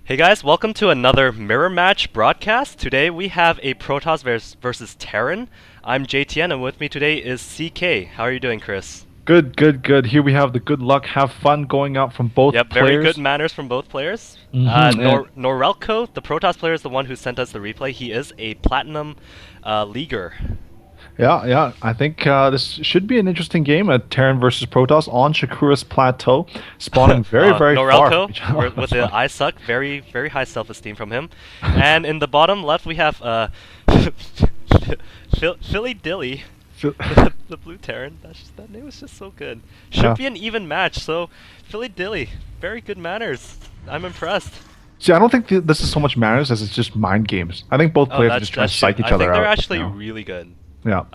Hey guys, welcome to another mirror match broadcast. Today we have a Protoss versus Terran. I'm JTN and with me today is CK. How are you doing, Chris? Good, good, good. Here we have the good luck, have fun going out from both Yep, very good players. manners from both players. And Norelco, the Protoss player, is the one who sent us the replay. He is a Platinum leaguer. yeah, I think this should be an interesting game at Terran versus Protoss on Shakuras Plateau, spawning very far from each other. Norelco, with the I suck, very high self-esteem from him. And in the bottom left we have Phillydilly. The blue Terran. That name was just so good. Should be an even match. So Phillydilly, very good manners. I'm impressed. See, I don't think this is so much manners as it's just mind games. I think both players are just trying to psych each other out. I think they're actually really good. Yeah.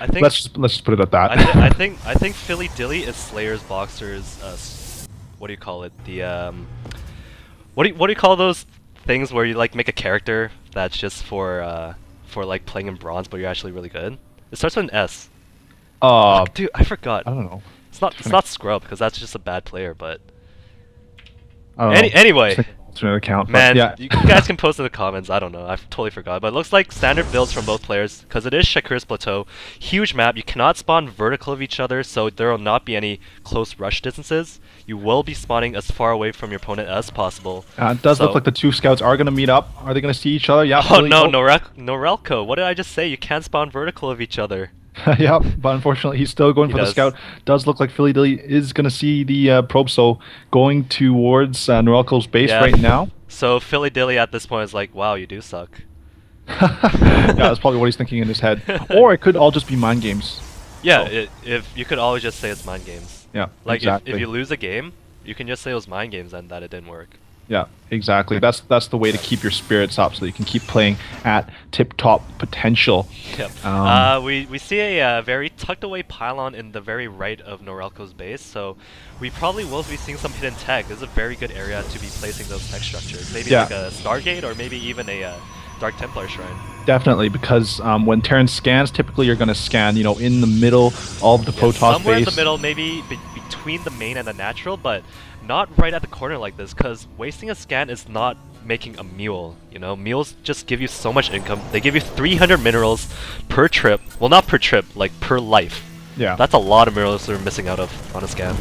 I think let's just put it at that. I think Phillydilly is Slayer's Boxer's what do you call it? The what do you call those things where you like make a character that's just for like playing in bronze, but you're actually really good? It starts with an S. Dude, I forgot. I don't know. It's not Scrub because that's just a bad player, but anyway. Anyway. Account, man, yeah. you guys can post in the comments. I don't know. I've totally forgot. But it looks like standard builds from both players because it is Shakuras Plateau. Huge map. You cannot spawn vertical of each other, so there will not be any close rush distances. You will be spawning as far away from your opponent as possible. It does look like the two scouts are going to meet up. Are they going to see each other? Yeah. Oh no, Norelco. What did I just say? You can't spawn vertical of each other. Yep, but unfortunately he's still going for the scout. Does look like Phillydilly is going to see the probe, so going towards Norelco's base right now. So Phillydilly at this point is like, wow, you do suck. Yeah, that's probably what he's thinking in his head. Or it could all just be mind games. Yeah, if you could always just say it's mind games. Yeah, like exactly. If you lose a game, you can just say it was mind games and that it didn't work. Yeah, exactly. That's the way to keep your spirits up, so you can keep playing at tip-top potential. Yep. We see a very tucked away pylon in the very right of Norelco's base, so we probably will be seeing some hidden tech. This is a very good area to be placing those tech structures. Maybe like a Stargate or maybe even a Dark Templar Shrine. Definitely, because when Terran scans, typically you're going to scan, in the middle of the Protoss somewhere base. In the middle, maybe between the main and the natural, but not right at the corner like this, because wasting a scan is not making a mule. Mules just give you so much income. They give you 300 minerals per trip. Well, not per trip, like per life. Yeah. That's a lot of minerals they're missing out of on a scan.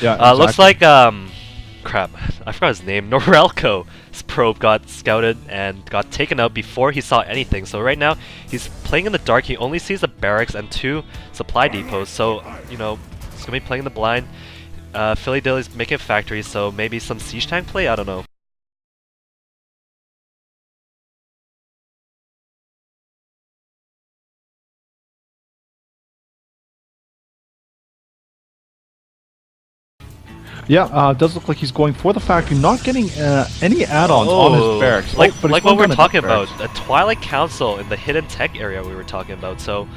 Yeah, exactly. Looks like, crap, I forgot his name. Norelco's probe got scouted and got taken out before he saw anything. So right now, he's playing in the dark. He only sees the barracks and 2 supply depots. So, he's going to be playing in the blind. Phillydilly's making a factory, so maybe some siege tank play? I don't know. Yeah, it does look like he's going for the factory, not getting any add-ons on his barracks. Like what we were talking about, a Twilight Council in the hidden tech area we were talking about, so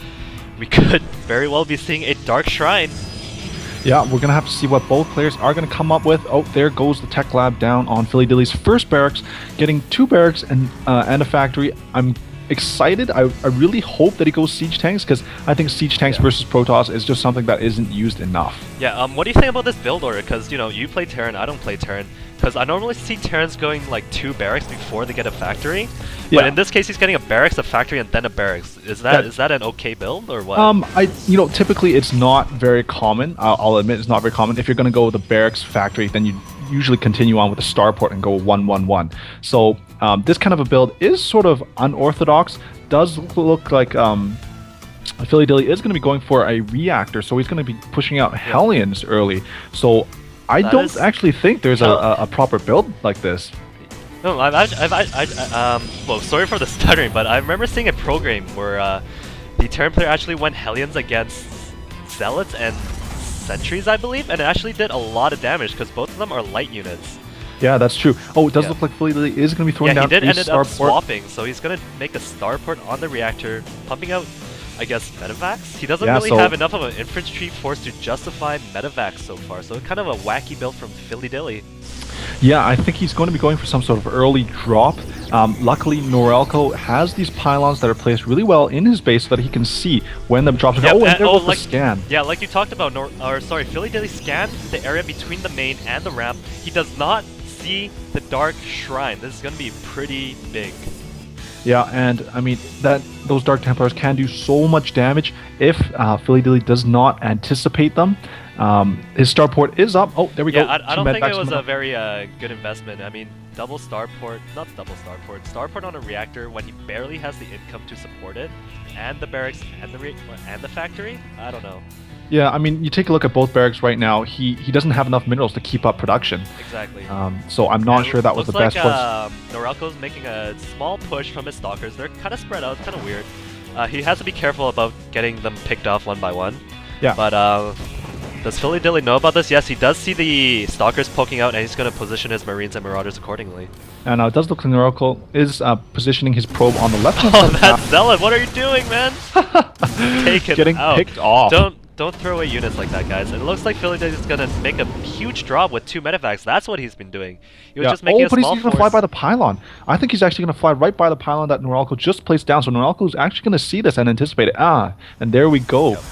we could very well be seeing a Dark Shrine. Yeah, we're going to have to see what both players are going to come up with. Oh, there goes the tech lab down on Phillydilly's first barracks, getting 2 barracks and a factory. I'm excited. I really hope that he goes siege tanks, because I think siege tanks versus Protoss is just something that isn't used enough. Yeah, what do you think about this build order? Because, you play Terran, I don't play Terran. Because I normally see Terrans going like 2 barracks before they get a factory. Yeah. But in this case, he's getting a barracks, a factory, and then a barracks. Is that an okay build or what? Typically it's not very common. I'll admit it's not very common. If you're going to go with the barracks factory, then you usually continue on with the starport and go 1-1-1. So this kind of a build is sort of unorthodox. Does look like Phillydilly is going to be going for a reactor, so he's going to be pushing out Hellions early. So I don't actually think there's a proper build like this. No, well, sorry for the stuttering, but I remember seeing a program where the Terran player actually went Hellions against Zealots and Sentries, I believe, and it actually did a lot of damage because both of them are light units. Yeah, that's true. Oh, it does look like Phillydilly is going to be throwing down he did end up starport. swapping, so he's going to make a starport on the reactor, pumping out, I guess, medevacs? He doesn't really have enough of an infantry force to justify medevacs so far, so kind of a wacky build from Phillydilly. Yeah, I think he's going to be going for some sort of early drop. Luckily, Norelco has these pylons that are placed really well in his base so that he can see when the drops are. Oh, and there goes the scan. Yeah, like you talked about, Phillydilly scanned the area between the main and the ramp. He does not see the Dark Shrine. This is going to be pretty big. Yeah, and I mean those Dark Templars can do so much damage if Phillydilly does not anticipate them. His starport is up. Oh, there we go. I don't think it was a very good investment. I mean, starport on a reactor when he barely has the income to support it, and the barracks and the factory. I don't know. Yeah, I mean, you take a look at both barracks right now. He doesn't have enough minerals to keep up production. Exactly. So I'm not sure that was the best choice. Norelco's making a small push from his stalkers. They're kind of spread out. It's kind of weird. He has to be careful about getting them picked off one by one. Yeah. But does Phillydilly know about this? Yes, he does see the stalkers poking out, and he's going to position his marines and marauders accordingly. And it does look like Norelco is positioning his probe on the left. Oh, that zealot! What are you doing, man? Take it Getting out. picked off. Don't throw away units like that, guys. It looks like Phillydilly is going to make a huge drop with 2 medevacs. That's what he's been doing. He was just making a small but he's going to fly by the pylon. I think he's actually going to fly right by the pylon that Norelco just placed down. So Norelco is actually going to see this and anticipate it. And there we go. Yep.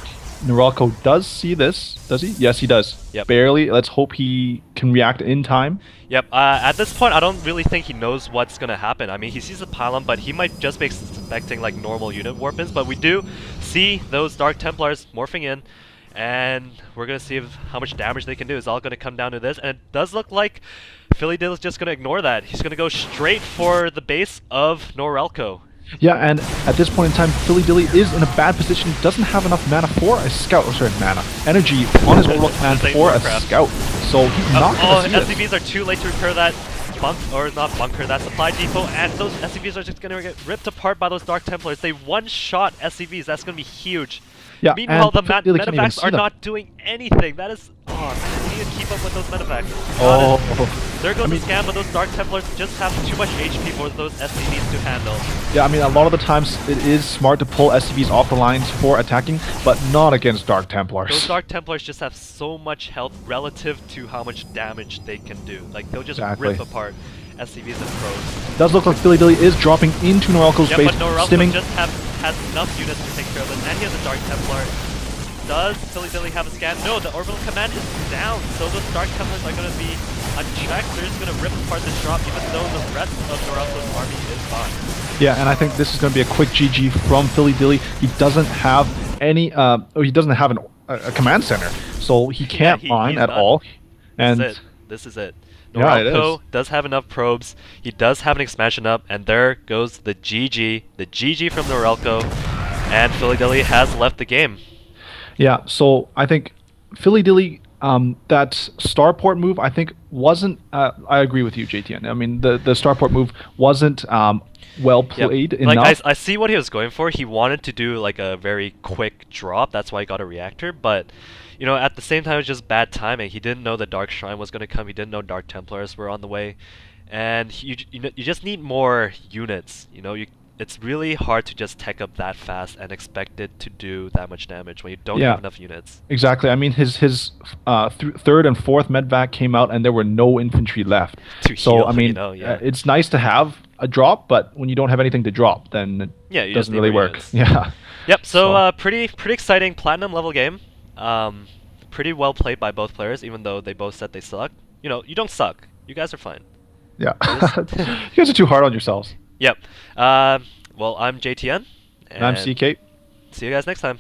Norelco does see this. Does he? Yes, he does. Yep. Barely. Let's hope he can react in time. Yep. At this point, I don't really think he knows what's going to happen. I mean, he sees the pylon, but he might just be expecting like normal unit warp-ins. But we do see those Dark Templars morphing in. And we're going to see how much damage they can do. It's all going to come down to this. And it does look like Phillydilly is just going to ignore that. He's going to go straight for the base of Norelco. Yeah, and at this point in time, Phillydilly is in a bad position. He doesn't have enough mana for a scout. Energy on his Warlock command for a scout. So he's not going to see SCVs are too late to repair that that supply depot, and those SCVs are just going to get ripped apart by those Dark Templars. They one-shot SCVs. That's going to be huge. Yeah, meanwhile, the medevacs are not doing anything. That is... Oh, man, we need to keep up with those medevacs. There goes the scam, but those Dark Templars just have too much HP for those SCVs to handle. Yeah, I mean, a lot of the times it is smart to pull SCVs off the lines for attacking, but not against Dark Templars. Those Dark Templars just have so much health relative to how much damage they can do. Like, they'll just rip apart SCVs and pros. It does look like Phillydilly is dropping into Norelco's base. But Norelco just has enough units to take care of this, and he has a Dark Templar. Does Phillydilly have a scan? No, the orbital command is down, so those Dark Templars are going to be unchecked. They're just going to rip apart this drop, even though the rest of Norelco's army is fine. Yeah, and I think this is going to be a quick GG from Phillydilly. He doesn't have any, he doesn't have a command center, so he can't mine at all. And this is it. Norelco does have enough probes. He does have an expansion up, and there goes the GG. The GG from Norelco, and Phillydilly has left the game. Yeah, so I think Phillydilly, that starport move, I think wasn't. I agree with you, JTN. I mean, the starport move wasn't well played enough. Like I see what he was going for. He wanted to do like a very quick drop. That's why he got a reactor, but. You know, at the same time, it was just bad timing. He didn't know the Dark Shrine was going to come. He didn't know Dark Templars were on the way. And you just need more units. You know, it's really hard to just tech up that fast and expect it to do that much damage when you don't have enough units. Exactly. I mean, his third and fourth medvac came out, and there were no infantry left. So, I mean, it's nice to have a drop, but when you don't have anything to drop, then it doesn't really work. Units. Yeah. Yep, so pretty exciting Platinum level game. Pretty well played by both players, even though they both said they suck. You know, you don't suck. You guys are fine. Yeah. You guys are too hard on yourselves. Yep. Well, I'm JTN. And I'm CK. See you guys next time.